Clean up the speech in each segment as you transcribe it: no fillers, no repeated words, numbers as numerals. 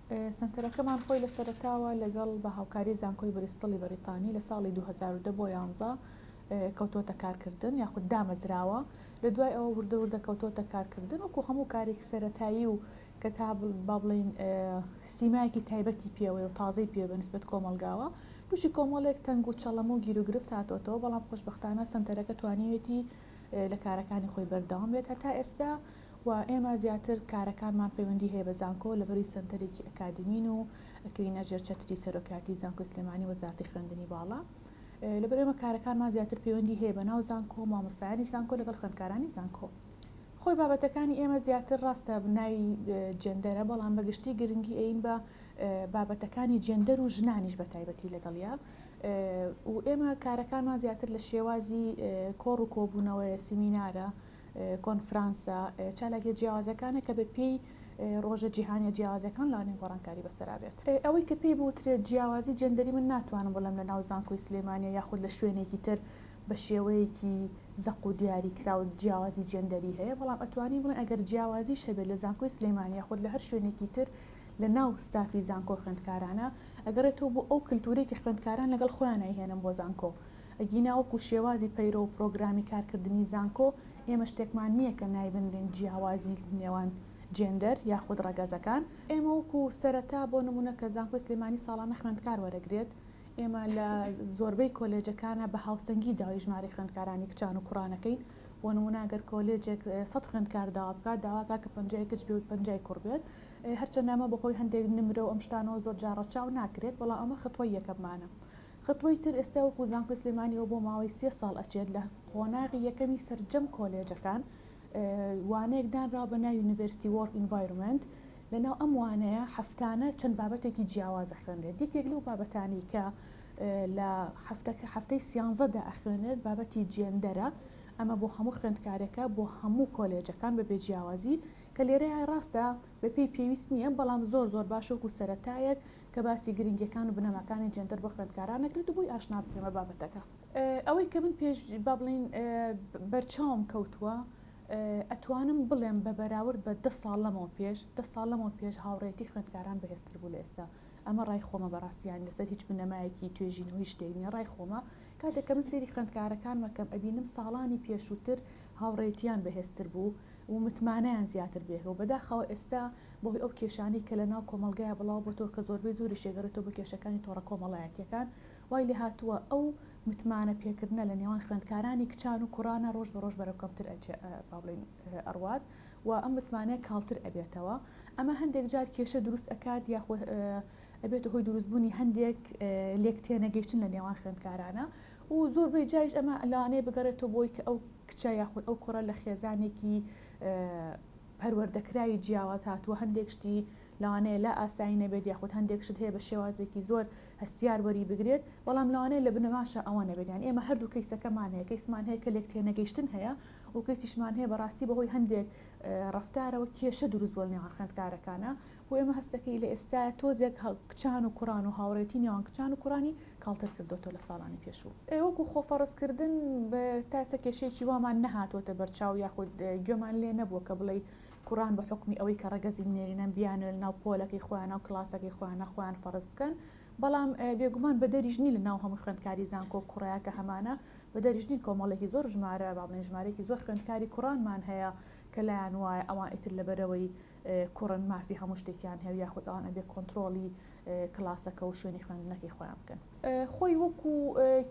سنتەرەکەمان خۆی لە سەرەتاوە لەگەڵ بە هاوکاری زانکۆی بریستڵی بەریتانی لە ساڵی 2010 بۆ 11 کەوتۆتە کارکردن یاخود دامەزراوە لە دوای ئەوە وردەوردە کەوتۆتە کارکردن وەکو هەموو کارێکی سەرەتایی و کە تا با بڵین سیمایەکی تایبەتی پێوە و تازەی پێ بە نسبەت کۆمەلگاوە تووشی کۆمەڵێک تەنگ و چەڵەمە و گیرروگرفت هاتۆتەوە بەڵام خۆشبەختانە سنتەرەکە توانیوێتی لە کارەکانی خۆی بەردەوام بێت هەتا ئێستا و ئێمە زیاتر کارەکانمان پەیوەندی هەیە بە زانکۆ لەبەری سنتەرێکی ئەکادمین و ئەکەینە ژێرچەتری سەرۆکاتی زانکۆی سلێمانی وەزارەتی خوێندنی باڵا لەبەر ئێمە کارەکانمان زیاتر پەیوەندی هەیە بە ناو زانکۆ مامۆستایانی زانکۆ لەگەڵ خوێندکارانی زانکۆ خۆی بابەتەکانی ئێمە زیاتر ڕاستە بناوی جێندەرە بەڵام بەگشتی گرنگی ئەین بە بابەتەکانی جێندەر و ژنانیش بە تایبەتی لەگەڵیا و ئێمە کارەکانمان زیاتر لە شێوازی کۆڕ و کۆبوونەوەی سیمینارە کۆنفرانسە چالاکی جیاوازەکانە کە بە پێی ڕۆژە جیهانیە جیاوازەکان لاوانەی گۆڕانکاری بەسەرابێت ئەوەی کە پێی بوترێت جیاوازی جەندەری من ناتوانم بڵم لە ناو زانکۆی سلێمانیە یاخود لە شوێنێکی تر بە شێوەیەکی زەق و دیاری کراوە جیاوازی جەندەری هەیە بەڵام ئەتوانی بڵێن ئەگەر جیاوازیش هەبێت لە زانکۆی سلێمانیە خۆت لە هەر شوێنێکی تر لە ناو ستافی زانکۆ خوێندکارانە ئەگەرێتەوە بۆ ئەو کللتورێکی خوێندکاران لەگەڵ خۆیانای هێنم بۆ زانکۆ ئەگیناوەکو شێوازی پەیرۆ و پرۆگرامی کارکردنی زانکۆ ئێمە شتێکمان نییە کە نایبندێن جیاوازی نێوان جێندەر یاخود ڕەگەزەکان ئێمە وەکو سەرەتا بۆ نمونە کە زانکۆی سلێمانی ساڵانە خوێندکار وەرەگرێت ئێمە لە زۆربەی کۆلێجەکانە بە هاوسەنگی داوای ژمارە خوێندکارانی کچان و کوڕانەکەین بۆ نمونە ئەگەر کۆلێجێک 100 خوێندکار داوا بکات داواکە کە 50 کچ بێت 50 کوڕ بێت هەرچەندە ئەمە بەخۆی هەندێک نمرە و ئەم شتانەوە زۆر جاڕەچاو ناکرێت بەڵام ئەمە خطوەی یەکەمانە خطوەی تر ئێستا وەکو زانکۆی سلێمانیەوە بۆ ماوەی 3 ساڵ ئەچێت لە قۆناغی یەکەمی سەرجەم کۆلێجەکان وانەیەک دانراوە بە ناو یونیڤرسیتی وۆرک ئینڤایرۆنمنت لەناو ئەم وانەیە هەفتانە چەند بابەتێکی جیاوازە خوێنرێت یەکێک لەو بابەتانی کە لە هەفتەی 13دا ئەخوێنێت بابەتی جێندەرە ئەمە بۆ هەموو خوێندکارێکە بۆ هەموو کۆلێجەکان بە بێجیاوازی کە لێرەیە ڕاستە بەپێی پێویست نییە بەڵام زۆر باشۆک و سەرەتایەک کە باسی گرنگیەکان و بنەماکانی جێندەر بۆ خوێندکارانەکرێت و بۆی ئاشنا بکەمە بابەتەکە ئەوەی کە من پێش با بڵین بەرچاوم کەوتووە ئەتوانم بڵێم بە بەراورد بە 10 ساڵ لەمەوە پێش هاوڕێتی خوێندکاران بەهێزتر بوو لە ئێستا ئەمە ڕای خۆمە بەڕاستیان لەسەر هیچ بنەمایەکی توێژینەوەی شتێنی ڕای خۆمە کاتێک کە من سێری خوێندکارەکان مەکەم ئەبینم ساڵانی پێشووتر هاوڕێتیان بەهێزتر بوو و متمانەیان زیاتر بێت و بەداخەوە ئێستا بۆی ئەو کێشانی کە لە ناو کۆمەلگایە بڵاو بۆ تۆ کە زۆربەی زۆری شێگەرێتەوە بە کێشەکانی تۆڕە کۆمەڵایەتیەکان وای لێ هاتووە ئەو متمانە پێکردنە لە نێوان خوێندکارانی کچان و کوڕانە ڕۆژ بە ڕۆژ بەرەوکەمتر باڵین ئەڕوات و ئەم متمانەیە کاڵتر ئەبێتەوە ئەمە هەندێک جار کێشە دروست ئەکات یاخود ئەبێتە هۆی دروستبوونی هەندێک لێک تێنەگەیشتن لە نێوان خوێندکارانە و زۆربەی جایش ئەمە لەوانەیە بگەڕێتەوە بۆی کە ئەو کچە یاخود ئەو کوڕە لە خێزانێکی پەروەردەکراوی جیاواز هاتووە هەندێک شتی لەوانەیە لا ئاسایی نەبێت یاخود هەندێک شت هەیە بە شێوازێکی زۆر هەستیار وەری بگرێت بەڵام لەوانەیە لە بنەماشە ئەوە نەبێتیان ئێمە هەردوو کەیسەکەمان هەیە کەیسمان هەیە کە لێک تێنەگەیشتن هەیە و کەسیشمان هەیە بەڕاستی بەهۆی هەندێک ڕەفتارەوە کێشە دروست بۆ نێوان خوێندکارەکانە بۆ ئێمە هەستەکەی لە ئێستا تۆزێک کچان و کوڕان و هاوڕێتی نێوان کچان و کوڕانی کاڵتر کردوتەوە لە ساڵانی پێشوو وەکو خۆفەڕستکردن بە تاسە کێشەیەکی وامان نەهاتۆتە بەرچاو یاخود گوێمان لێ نەبووە کە بڵێ کوڕان بە حکمی ئەوەی کە ڕەگەزی نێرینەن بیانە لە ناو پۆلەکەی خۆیان و کلاسەکەی خۆیان فەرز بکەن بەڵام بێگومان بە دەریژنی لە ناو هەموو خوێندکاری زانکۆ کوڕەیە کە هەمانە بە دەریژنی کۆمەڵێکی زۆر ژمارە بابڵێن ژمارەیەکی زۆر خوێندکاری کوڕانمان هەیە کە لایەن وایە ئەوان ئیتر لەبەرەوەی کوڕن مافی هەموو شتێکیان هەیە یاخود ئەوان ئەبێ کۆنتترۆلی کلاسەکە و شوێنی خوێندنەکەی خۆیان بکەن خۆی وەکو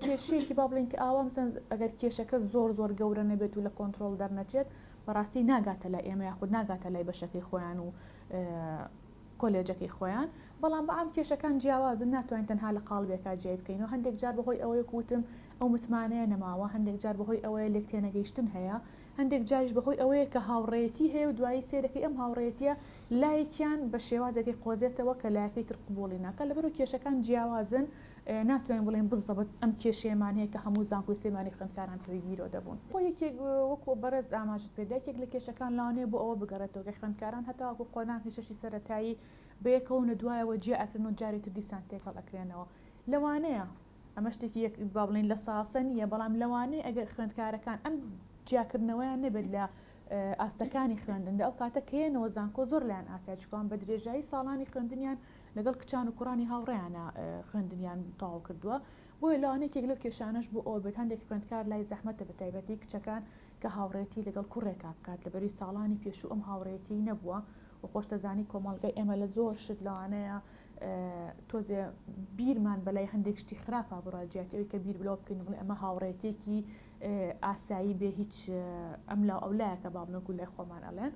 کێشەیەکی با بڵێن کە ئاوا مەسەن ئەگەر کێشەکە زۆر گەورە نەبێت و لە کۆنتترۆل دەرنەچێت بەڕاستی ناگاتە لای ئێمە یاخود ناگاتە لای بەشەکەی خۆیان و کۆلێجەکەی خۆیان بەڵام بە ئەم کێشەکان جیاوازن ناتوانین تەنها لە قاڵبێکا جێ بکەینەوە هەندێک جار بەهۆی ئەوەیە کوتم ئەو متمانەیە نەماوە هەندێک جار بەهۆی ئەوەیە لێک تێنەگەیشتن هەیە هەندێک جاریش بەهۆی ئەوەیە کە هاوڕێتی هەیە و دوایی سێرەکەی ئەم هاوڕێتیە لایەکیان بە شێوازێکی قۆزێتەوە کە لایەکەی تر قبوڵی ناکە لەبەر و کێشەکان جیاوازن ناتوانین بڵێن بزەبت ئەم کێشەیەمان هەیە کە هەموو زانکۆی سلێمانی خوێندکاران پێی بیرۆ دەبوون بۆ یەکێک وەکو بەرز ئاماژت پێدایەکێک لە کێشەکان لەوانەیە بۆ ئەوە بگەڕێتەوە کە خوێندکاران هەتا وەکو قۆناغی شەشی سەرەتایی بەیەکەوە دوایەوە جێ ئەکردن و جارێتر دیسان تێکەڵ ئەکرێنەوە لەوانەیە ئەمە شتێکی با بڵێن لە ساسە نیە بەڵام لەوانەیە ئەگەر خوێندکارەکان ئەم جیاکردنەوەیان نەبێت لە ئاستەکانی خوێندندا ئەو کاتە کێنەوە زانکۆ زۆر لایەن ئاسیا چکان بە درێژایی ساڵانی خوێندنیان لەگەڵ کچان و کوڕانی هاوڕێیانە خوێندنیان تاو کردووە بۆی لاوانێکێک لەو کێشانەش بۆ ئەو بێت هەندێک خوێندکار لای زەحمەتە بە تایبەتی کچەکان کە هاوڕێتی لەگەڵ کوڕێکا بکات لەبەری ساڵانی پێشوو ئەم هاوڕێتی نەبووە و خۆشتەزانی کۆمەڵگەی ئێمە لە زۆر شت لەوانەیە تۆزێ بیرمان بەلای هەندێک شتی خراپە بڕاجیاتەوەی کە بیر بلەوە بکەین بڵێ ئەمە هاوڕێتێکی ئاسایی بێ هیچ ئەم لا ئەولایەکە بابنەکو لای خۆمان ئەڵێن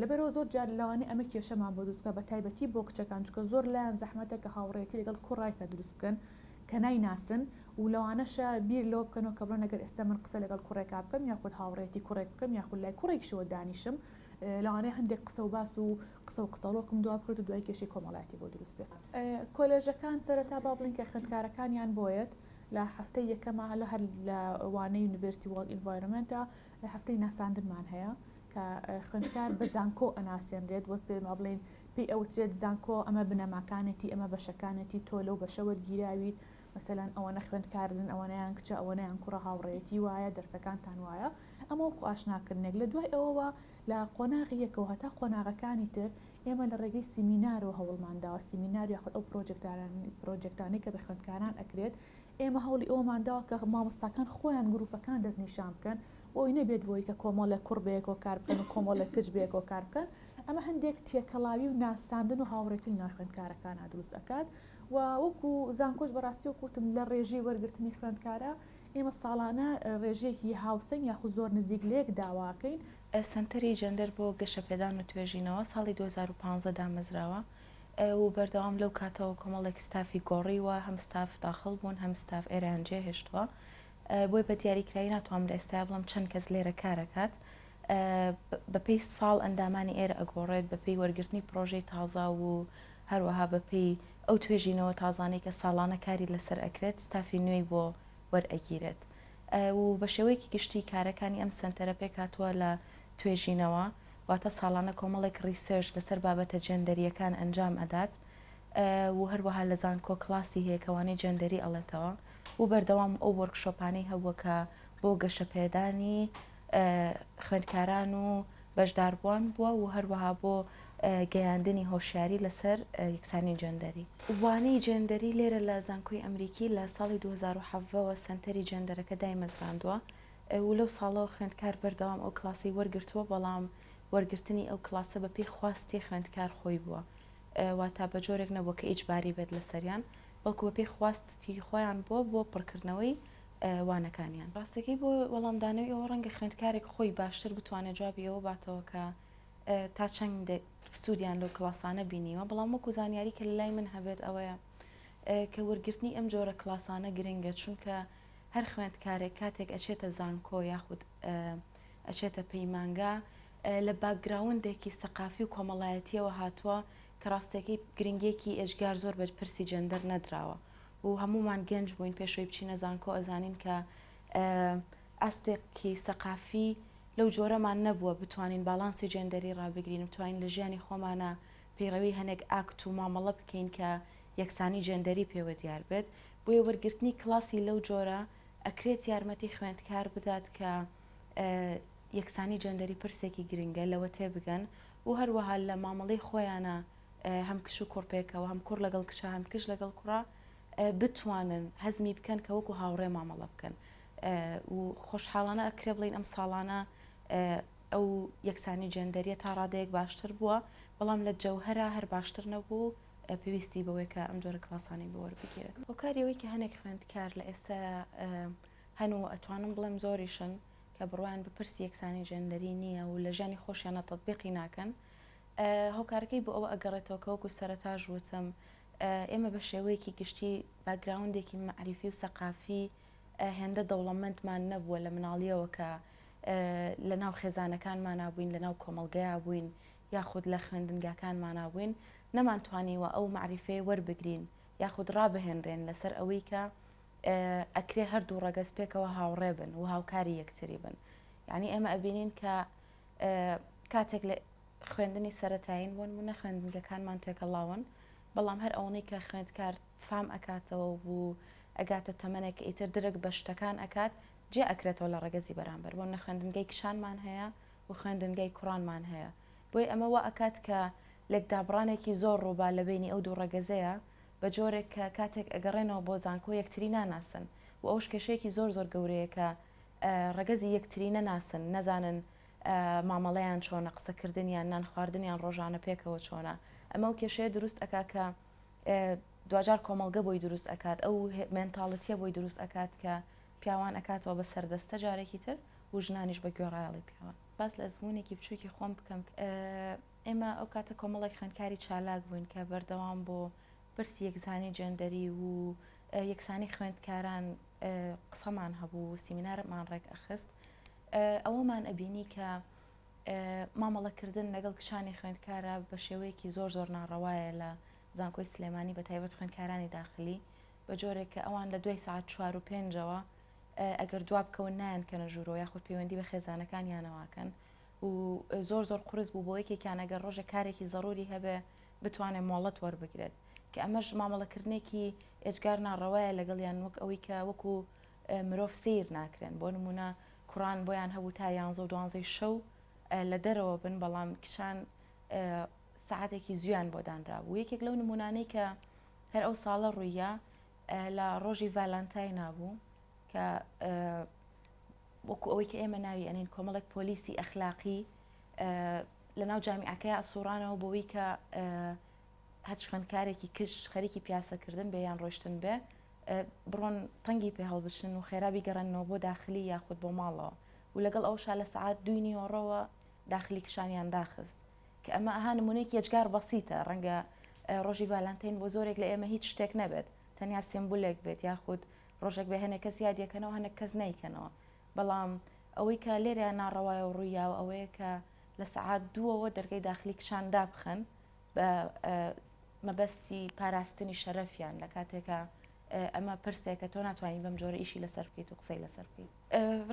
لەبەرەوە زۆر جار لەوانەیە ئەمە کێشەمان بۆ دروستکە بە تایبەتی بۆ کچەکان چکە زۆر لایەن زەحمەتە کە هاوڕێتی لەگەڵ کوڕایکە دروست بکەن کە نایناسن و لەوانەشە بیر لەوە بکەنەوە کە بڵێن ئەگەر ئێستا من قسە لەگەڵ کوڕێکا بکەم یاخود هاوڕێتی کوڕێک بکەم یاخود لای کوڕێکشەوە دانیشم لەوانەیە هەندێک قسە و باس و قسە و قسەڵۆکم دوا بکرێت و دوای کێشەی کۆمەڵایەتی بۆ دروست بێت کۆلێژەکان سەرەتا با بڵین کە خوێندکارەکانیان بۆیەت لە هەفتەی یەکەمە لە هەر لە وانەی یونیڤرسیتی وۆرڵد ئینڤایرۆنمنتە هەفتەی ناساندنمان هەیە کە خوێندکار بە زانکۆ ئەناسێنرێت وەک پێما بڵین پێی ئەوترێت زانکۆ ئەمە بنەماکانێتی ئەمە بەشەکانێتی تۆ لەو بەشە وەرگیراویت مەسەلەن ئەوەنە خوێندکاردن ئەوەنەیان کچە ئەوەنەیان کوڕە هاوڕێتی وایە دەرسەکانتان وایە ئەمە وەکو ئاشناکردنێک لە دوای ئەوەوە لە قۆناغی یەکەوە هەتا قۆناغەکانی تر ئێمە لە ڕێگەی سیمینار و هەوڵمانداوە سیمینار یاخود ئەو پرۆجێکتانەی کە بە خوێندکاران ئەکرێت ئێمە هەوڵی ئەومانداوە کە مامۆستاکان خۆیان گروپەکان دەستنیشان بکەن بۆی نەبێت بۆی کە کۆمەڵە کوڕ بەیەکەوە کار بکەن و کۆمەڵە کچ بەیەکەوە کار بکەن ئەمە هەندێک تێکەڵاوی و ناساندن و هاوڕێتی ناو خوێندکارەکان دروست ئەکات و وەکو زانکۆش بەڕاستی وەکوتم لە ڕێژەی وەرگرتنی خوێندکارە ئێمە ساڵانە ڕێژەیەکی هاوسنگ یاخود زۆر نزیک لێک داواکەین سنتەری جەندەر بۆ گەشەپێدان و توێژینەوە ساڵی 2015 دامەزراوە و بەردەوام لەو کاتەوە کۆمەڵێک ستافی گۆڕیوە هەم ستاف داخل بوون هەم ستاف ئێرانجێ هێشتووە بۆی بە دیاریکراوی ناتوانم لە ئێستا بڵم چەند کەس لێرە کارەکات بەپێی ساڵ ئەندامانی ئێرە ئەگۆڕێت بەپێی وەرگرتنی پرۆژەی تازا و هەروەها بەپێی ئەو توێژینەوە تازانەی کە ساڵانە کاری لەسەر ئەکرێت ستافی نوێی بۆ وەرئەگیرێت و بە شێوەیەکی گشتی کارەکانی ئەم سنتەرە پێک هاتووە لە توێژینەوە واتە ساڵانە کۆمەڵێک ریسێرچ لەسەر بابەتە جەندەریەکان ئەنجام ئەدات و هەروەها لە زانکۆ کلاسی هەیەکەوانی جەندەری ئەڵێتەوە و بەردەوام ئەو وەرکشۆپانەی هەبووە کە بۆ گەشەپێدانی خوێندکاران و بەشداربووان بووە و هەروەها بۆ گەیاندنی هۆشیاری لەسەر یەکسانی جەندەری وانەی جەندەری لێرە لە زانکۆی ئەمریکی لە ساڵی 2007ەوە سنتەری جەندەرەکە دایمەزراندووە و لەو ساڵەوە خوێندکار بەردەوام ئەو کلاسی وەرگرتووە بەڵام وەرگرتنی ئەو کلاسە بەپێی خواستی خوێندکار خۆی بووە واتا بە جۆرێک نەبووە کە ئیجباری بێت لەسەریان بەڵکو بەپێی خواستی خۆیان بۆ پڕکردنەوەی وانەکانیان ڕاستەکەی بۆ وەڵامدانەوەی ئەوە ڕەنگە خوێندکارێک خۆی باشتر بتوانێت جوابی ئەوە باتەوە کە تا چەندێک سوودیان لەو کلاسانە بینیوە بەڵام وەکو زانیاری کە لای من هەبێت ئەوەیە کە وەرگرتنی ئەم جۆرە کلاسانە گرنگە چونکە هەر خوێندکارێک کاتێک ئەچێتە زانکۆ یاخود ئەچێتە پەیمانگا لە باکگراوندێکی سەقافی و کۆمەڵایەتیەوە هاتووە کە ڕاستەکەی گرنگێکی ئێژگار زۆر بە پرسی جەندەر نەدراوە و هەمومان گەنج بووین پێشەوەی بچینە زانکۆ ئەزانین کە ئاستێکی سەقافی لەو جۆرەمان نەبووە بتوانین باڵانسی جەندەری ڕابگرین بتوانین لە ژیانی خۆمانە پەیڕەوی هەنێک ئاکت و مامەڵە بکەین کە یەکسانی جەندەری پێوە دیار بێت بۆیە وەرگرتنی کلاسی لەو جۆرە ئەکرێت یارمەتی خوێندکار بدات کە یەکسانی جەندەری پرسێکی گرنگە لەوە تێبگەن و هەروەها لە مامەڵەی خۆیانە هەم کش و کوڕپێکەوە هەم کوڕ لەگەڵ کچە هەم کش لەگەڵ کوڕە بتوانن هەزمی بکەن کە وەکو هاوڕێ مامەڵە بکەن و خۆشحاڵانە ئەکرێ بڵین ئەم ساڵانە ئەو یەکسانی جەندەریە تا ڕادەیەک باشتر بووە بەڵام لە جەوهەرە هەر باشتر نەبوو پێویستی بەوەی کە ئەم جۆرە کلاسانی بەوەربگیرێت هۆکاریەوەی کە هەنێک خوێندکار لە ئێستا هەنوو ئەتوانم بڵێم زۆریشن کە بڕوایان بپرسی یەکسانی جەندەری نییە و لە ژیانی خۆشیانە تەطبیقی ناکەن هۆکارەکەی بۆ ئەوە ئەگەڕێتەوە کە وەکو سەرەتاژ وتم ئێمە بە شێوەیەکی گشتی باکگراوندێکی معریفی و سەقافی هێندە دەوڵەمەندمان نەبووە لە مناڵیەوە کە لە ناو خێزانەکانمان نبووین لە ناو کۆمەڵگەیە بووین یاخود لە خوێندنگاکانمان نبووین نەمانتوانیوە ئەو معریفەیە وەربگرین یاخود ڕابهێنرێن لەسەر ئەوەی کە ئەکرێ هەردوو ڕەگەز پێکەوە هاوڕێ بن و هاوکاری یەکتری بن یعنی ئێمە ئەبینین کە کاتێک لە خوێندنی سەرەتایین بۆ نمونە خوێندنگەکانمان تێکەڵاون بەڵام هەر ئەوەی کە خوێندکار فام ئەکاتەوە بوو ئەگاتە تەمەنێک ئیتر درک بە شتەکان ئەکات جێ ئەکرێتەوە لە ڕەگەزی بەرامبەر بۆ نە خوێندنگەی کشانمان هەیە و خوێندنگەی کوڕانمان هەیە بۆی ئەمە وا ئەکات کە لێکدابڕانێکی زۆر ڕووبا لە بینی ئەو دوو ڕەگەزەیە بە جۆرێک کە کاتێک ئەگەڕێنەوە بۆ زانکۆ یەکتری ناناسن و ئەوش کێشەیەکی زۆر زۆر گەورەیە کە ڕەگەزی یەکتری نەناسن نەزانن مامەڵەیان چۆنە قسەکردنیان نان خواردنیان ڕۆژانە پێکەوە چۆنە ئەمە و کێشەیە دروست ئەکا کە دوجار کۆمەڵگە بۆی دروست ئەکات ئەو مێنتاڵەتیە بۆی دروست ئەکات کە پیاوان ئەکاتەوە بە سەردەستە جارێکی تر و ژنانیش بە گوێڕایەڵی پیاوان باس لە ئەزمونێکی بچووکی خۆم بکەم ئێمە ئەو کاتە کۆمەڵێک خوێندکاری چالاک بووین کە بەردەوام بۆ برسی یەکزانی جەندەری و یەکسانی خوێندکاران قسەمان هەبوو سیمینارمان ڕێک ئەخست ئەوەمان ئەبینی کە مامەڵەکردن لەگەڵ کشانی خوێندکارە بە شێوەیەکی زۆر زۆر ناڕەوایە لە زانکۆی سلێمانی بە تایبەت خوێندکارانی داخلی بە جۆرێک کە ئەوان لە 2 ساعت 4 و 5ەوە ئەگەر دواب بکەون نایەن کەنە ژوورەوە یاخود پەیوەندی بە خێزانەکانیانەوەکەن و زۆر زۆر قورس بوو بۆ یەکێکیان ئەگەر ڕۆژە کارێکی زەڕوری هەبێ بتوانێت مۆڵەت وەربگرێت کە ئەمەش مامەڵەکردنێکی ئێجگار ناڕەوایە لەگەڵیان وەک ئەوەی کە وەکو مرۆڤ سیر ناکرێن بۆ نمونە کوڕان بۆیان هەبوو تا 11 و 12 شەو لە دەرەوە بن بەڵام کشان ساعتێکی زویان بۆ دانرابوو یەکێک لەو نمونانەی کە هەر ئەو ساڵە ڕوویە لە ڕۆژی ڤالانتای نابوو کە وەکو ئەوەی کە ئێمە ناوی ئەنین کۆمەڵێک پۆلیسی ئەخلاقی لە ناو جامیعەکەی ئەسوورانەوە بۆەوەی کە هەچ خوێندکارێکی کش خەریکی پیاسەکردن بێ یان ڕۆشتن بێ بڕۆن تەنگی پێ هەڵبشن و خێرابی گەڕێنەوە بۆ داخلی یاخود بۆ ماڵەوە و لەگەڵ ئەوشا لە سعات 2 نیۆڕەوە داخلی کشانیان داخست کە ئەمە ئەها نمونەیەکی یەجگار بەسیتە ڕەنگە ڕۆژی ڤالانتین بۆ زۆرێک لە ئێمە هیچ شتێک نەبێت تەنیا سمبولێک بێت یاخود ڕۆژێک بە هەنێک کەس یادیەکەنەوە هەنێک کەس نیکەنەوە بەڵام ئەوەی کە لێرە ناڕەوایە و ڕوویا و ئەوەیە کە لە سعات 2ەوە دەرگەی داخلی کشان دابخەن بە مەبەستی پاراستنی شەرەفیان لە کاتێکە ئەمە پرسێکە تۆ ناتوانین بەم جۆرە ئیشی لەسەر بکەیت و قسەی لەسەر بکەیت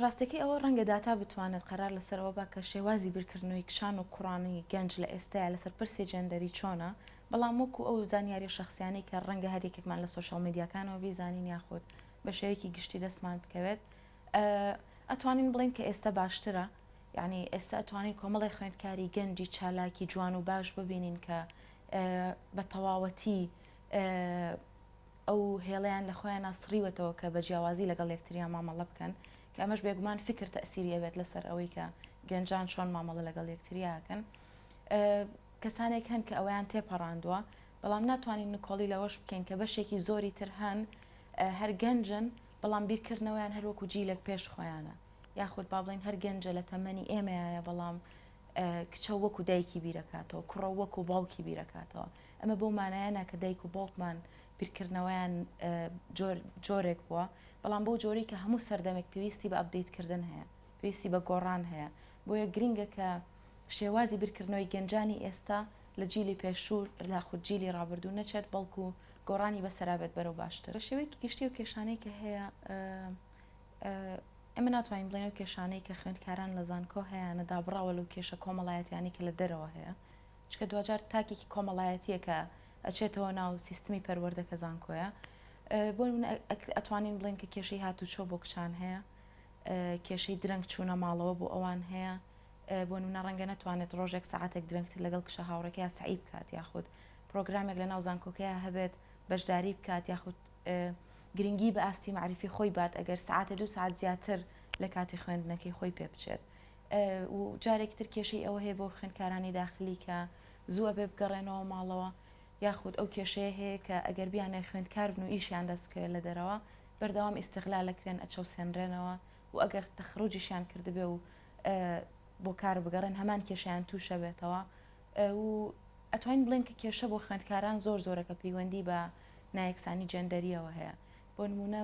ڕاستەکەی ئەوە ڕەنگە داتا بتوانێت قەرار لەسەرەوە بە کە شێوازی بیرکردنەوەی کشان و کوڕانی گەنج لە ئێستایا لەسەر پرسی جەندەری چۆنە بەڵام وەکو ئەو زانیاری شخصیانی کە ڕەنگە هەرێکێکمان لە سوشال میدیاکانەوە بیزانین یاخود بە شێوەیەکی گشتی دەستمان بکەوێت ئەتوانین بڵین کە ئێستا باشترە یعنی ئێستا ئەتوانین کۆمەڵی خوێندکاری گەنجی چالاکی جوان و باش ببینین کە بە تەواوەتی ئەو هێڵیان لە خۆیان ناسڕیوەتەوە کە بە جیاوازی لەگەڵ یەکتریان مامەڵە بکەن کە ئەمەش بێگومان فکر تەسیریە بێت لەسەر ئەوەی کە گەنجان چۆن مامەڵە لەگەڵ یەکتریاکەن کەسانێک هەن کە ئەویان تێپەڕاندووە بەڵام ناتوانین نکۆڵی لەوەش بکەین کە بەشێکی زۆری تر هەن هەر گەنجن بەڵام بیرکردنەوەیان هەروەکو جیلێک پێش خۆیانە یاخود با بڵین هەر گەنجە لە تەمەنی ئێمەیە بەڵام کچە وەکو دایکی بیرەکاتەوە کوڕە وەکو باوکی بیرەکاتەوە ئەمە بۆ مانایەنە کە دایک و باوکمان بیرکردنەوەیان جۆرێک بووە بەڵام بۆ جۆری کە هەموو سەردەمێک پێویستی بە ئەپدەیتکردن هەیە پێویستی بە گۆڕان هەیە بۆیە گرینگە کە شێوازی بیرکردنەوەی گەنجانی ئێستا لە جیلی پێشوور لا خود جیلی ڕابردوو نەچێت بەڵکو گۆڕانی بەسەرابێت بەرەو باشتر شێوەیەکی گشتی و کێشانەی کە هەیە ئەمە ناتوانین بڵێن و کێشانەی کە خوێندکاران لە زانکۆ هەیە نەدابڕاوە لەو کێشە کۆمەڵایەتیانی کە لە دەرەوە هەیە چکە دوجار تاکێکی کۆمەڵایەتیە کە ئەچێتەوە ناو سیستمی پەروەردەکە زانکۆیە بۆ ئەتوانین بڵین کە کێشەی هاتوچۆ بۆ کچان هەیە کێشەی درەنگ چوونە ماڵەوە بۆ ئەوان هەیە بۆ نمونە ڕەنگە نەتوانێت ڕۆژێک ساعتێک درەنگتر لەگەڵ کشە هاوڕێکەیە سعی بکات یاخود پرۆگرامێک لە ناو زانکۆکەیە هەبێت بەشداری بکات یاخود گرنگی بە ئاستی معرفی خۆی بات ئەگەر ساعتە 2 ساعت زیاتر لە کاتی خوێندنەکەی خۆی پێ بچێت و جارێک تر کێشەی ئەوە هەیە بۆ خوێندکارانی داخلی کە زووە بێ بگەڕێنەوە ماڵەوە یاخود ئەو کێشەیە هەیە کە ئەگەر بیانە خوێندکار بن و ئیشیان دەستکەوێت لە دەرەوە بەردەوام ئیستیغلالەکرێن ئەچەوسێنرێنەوە و ئەگەر تەخڕوجیشیان کردبێ و بۆ کار بگەڕێن هەمان کێشیان تووشە بێتەوە و ئەتوانین بڵین کە کێشە بۆ خوێندکاران زۆر زۆرەکە پەیوەندی بە نایەکسانی جەندەریەوە هەیە بۆ نمونە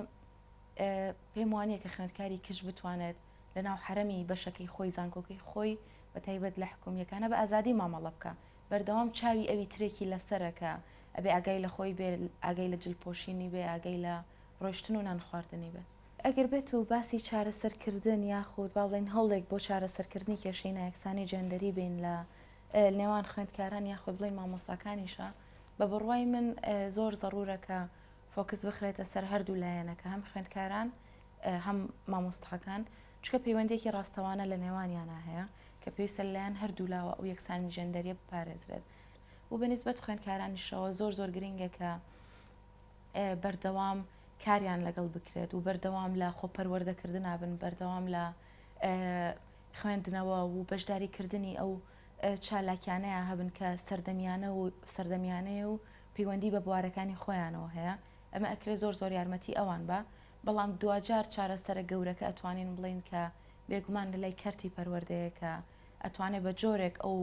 پێم وانییە کە خوێندکاری کش بتوانێت لە ناو حرەمی بەشەکەی خۆی زانکۆکەی خۆی بە تایبەت لە حکومیەکانە بە ئازادی مامەڵە بکە بەردەوام چاوی ئەوی ترێکی لەسەرەکە ئەبێ ئاگای لە خۆی بێ ئاگای لە جلپۆشینی بێ ئاگای لە ڕۆیشتن و نانخواردنی بێت ئەگەر بێت و باسی چارەسەرکردن یاخود با بڵێن هەڵێک بۆ چارەسەرکردنی کێشەی نایەکسانی جەندەری بین لە نێوان خوێندکاران یاخود بڵین مامۆستاکانیشە بە بڕوای من زۆر زەڕورەکە فۆکس بخرێتە سەر هەردوو لایەنەکە هەم خوێندکاران هەم مامۆستاکان چکە پەیوەندێکی ڕاستەوانە لە نێوانیانە هەیە کە پێویستە لەلایەن هەردوو لاوە ئەو یەکسانی ژەندەریە بپارێزرێت و بەنسبەت خوێندکارانیشەوە زۆر گرنگە کە بەردەوام کاریان لەگەڵ بکرێت و بەردەوام لە خۆپەروەردەکردن بن بەردەوام لە خوێندنەوە و بەشداریکردنی ئەو چالاکیانەیە هەبن کە سەردەمیانەیە و پەیوەندی بە بوارەکانی خۆیانەوە هەیە ئەمە ئەکرێ زۆر یارمەتی ئەوان بە بەڵام دوجار چارەسەرە گەورەکە ئەتوانین بڵین کە بێگومان لەلای کەرتی پەروەردەیە کە ئەتوانێت بە جۆرێک ئەو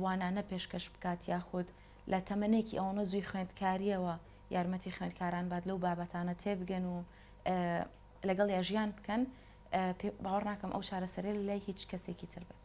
وانانە پێشکەش بکات یاخود لە تەمەنێکی ئەوەنە زووی خوێندکاریەوە یارمەتی خوێندکاران بات لەو بابەتانە تێبگەن و لەگەڵ یا ژیان بکەن باوەڕ ناکەم ئەو چارەسەرێ لای هیچ کەسێکی تر بێت.